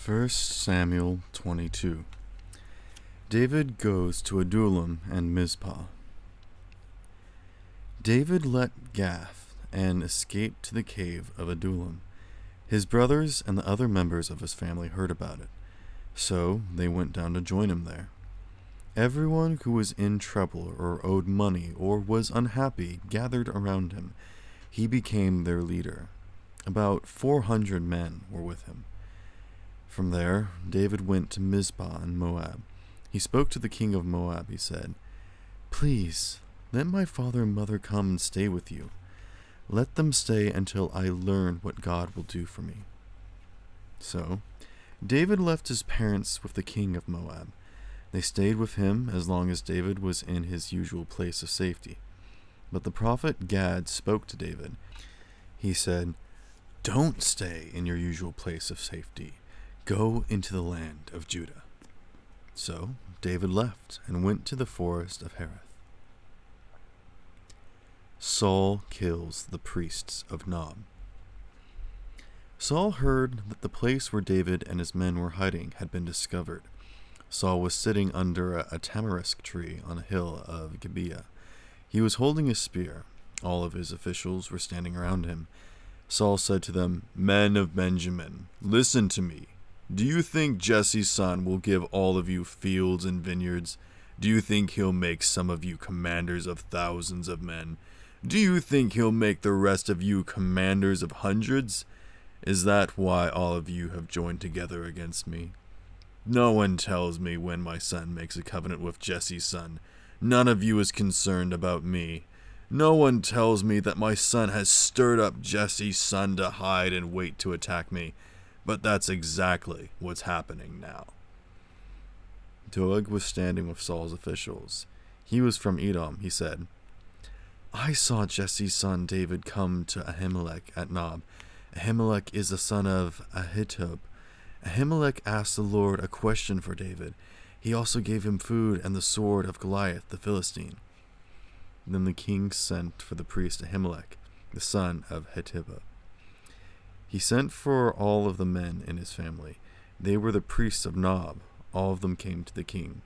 First Samuel 22. David goes to Adullam and Mizpah. David left Gath and escaped to the cave of Adullam. His brothers and the other members of his family heard about it, so they went down to join him there. Everyone who was in trouble or owed money or was unhappy gathered around him. He became their leader. About 400 men were with him. From there, David went to Mizpah in Moab. He spoke to the king of Moab. He said, "Please, let my father and mother come and stay with you. Let them stay until I learn what God will do for me." So, David left his parents with the king of Moab. They stayed with him as long as David was in his usual place of safety. But the prophet Gad spoke to David. He said, "Don't stay in your usual place of safety. Go into the land of Judah." So David left and went to the forest of Hereth. Saul kills the priests of Nob. Saul heard that the place where David and his men were hiding had been discovered. Saul was sitting under a tamarisk tree on a hill of Gibeah. He was holding a spear. All of his officials were standing around him. Saul said to them, "Men of Benjamin, listen to me. Do you think Jesse's son will give all of you fields and vineyards? Do you think he'll make some of you commanders of thousands of men? Do you think he'll make the rest of you commanders of hundreds? Is that why all of you have joined together against me? No one tells me when my son makes a covenant with Jesse's son. None of you is concerned about me. No one tells me that my son has stirred up Jesse's son to hide and wait to attack me. But that's exactly what's happening now." Doeg was standing with Saul's officials. He was from Edom. He said, "I saw Jesse's son David come to Ahimelech at Nob. Ahimelech is the son of Ahitub. Ahimelech asked the Lord a question for David. He also gave him food and the sword of Goliath the Philistine." Then the king sent for the priest Ahimelech, the son of Ahitub. He sent for all of the men in his family. They were the priests of Nob. All of them came to the king.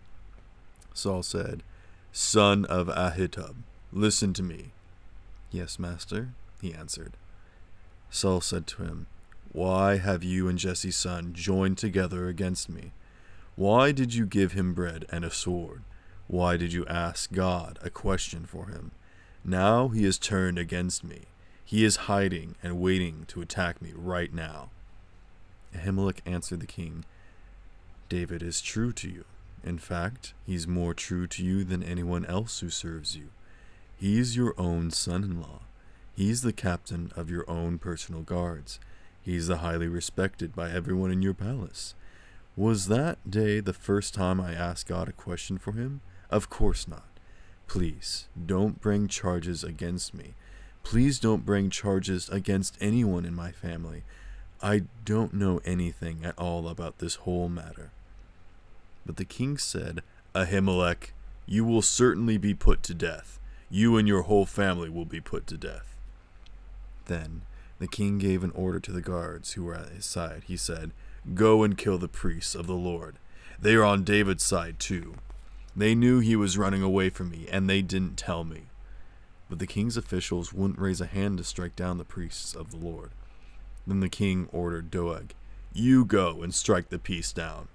Saul said, "Son of Ahitub, listen to me." "Yes, master," he answered. Saul said to him, "Why have you and Jesse's son joined together against me? Why did you give him bread and a sword? Why did you ask God a question for him? Now he has turned against me. He is hiding and waiting to attack me right now." Ahimelech answered the king, "David is true to you. In fact, he's more true to you than anyone else who serves you. He's your own son-in-law. He's the captain of your own personal guards. He's the highly respected by everyone in your palace. Was that day the first time I asked God a question for him? Of course not. Please, don't bring charges against me. Please don't bring charges against anyone in my family. I don't know anything at all about this whole matter." But the king said, "Ahimelech, you will certainly be put to death. You and your whole family will be put to death." Then the king gave an order to the guards who were at his side. He said, "Go and kill the priests of the Lord. They are on David's side too. They knew he was running away from me, and they didn't tell me." But the king's officials wouldn't raise a hand to strike down the priests of the Lord. Then the king ordered Doeg, "You go and strike the priests down."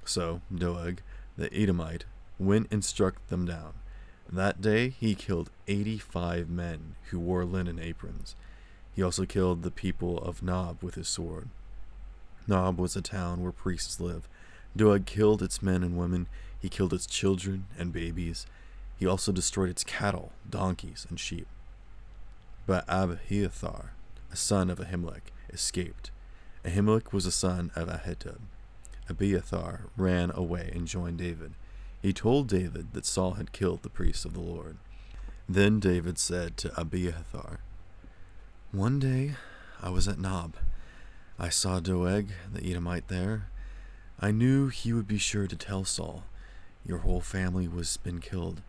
So Doeg, the Edomite, went and struck them down. That day he killed 85 men who wore linen aprons. He also killed the people of Nob with his sword. Nob was a town where priests live. Doeg killed its men and women. He killed its children and babies. He also destroyed its cattle, donkeys, and sheep. But Abiathar, a son of Ahimelech, escaped. Ahimelech was a son of Ahitub. Abiathar ran away and joined David. He told David that Saul had killed the priests of the Lord. Then David said to Abiathar, "One day I was at Nob. I saw Doeg, the Edomite, there. I knew he would be sure to tell Saul, 'Your whole family has been killed,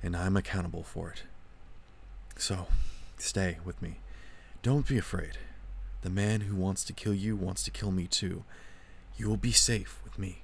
and I'm accountable for it. So, stay with me. Don't be afraid. The man who wants to kill you wants to kill me too. You will be safe with me.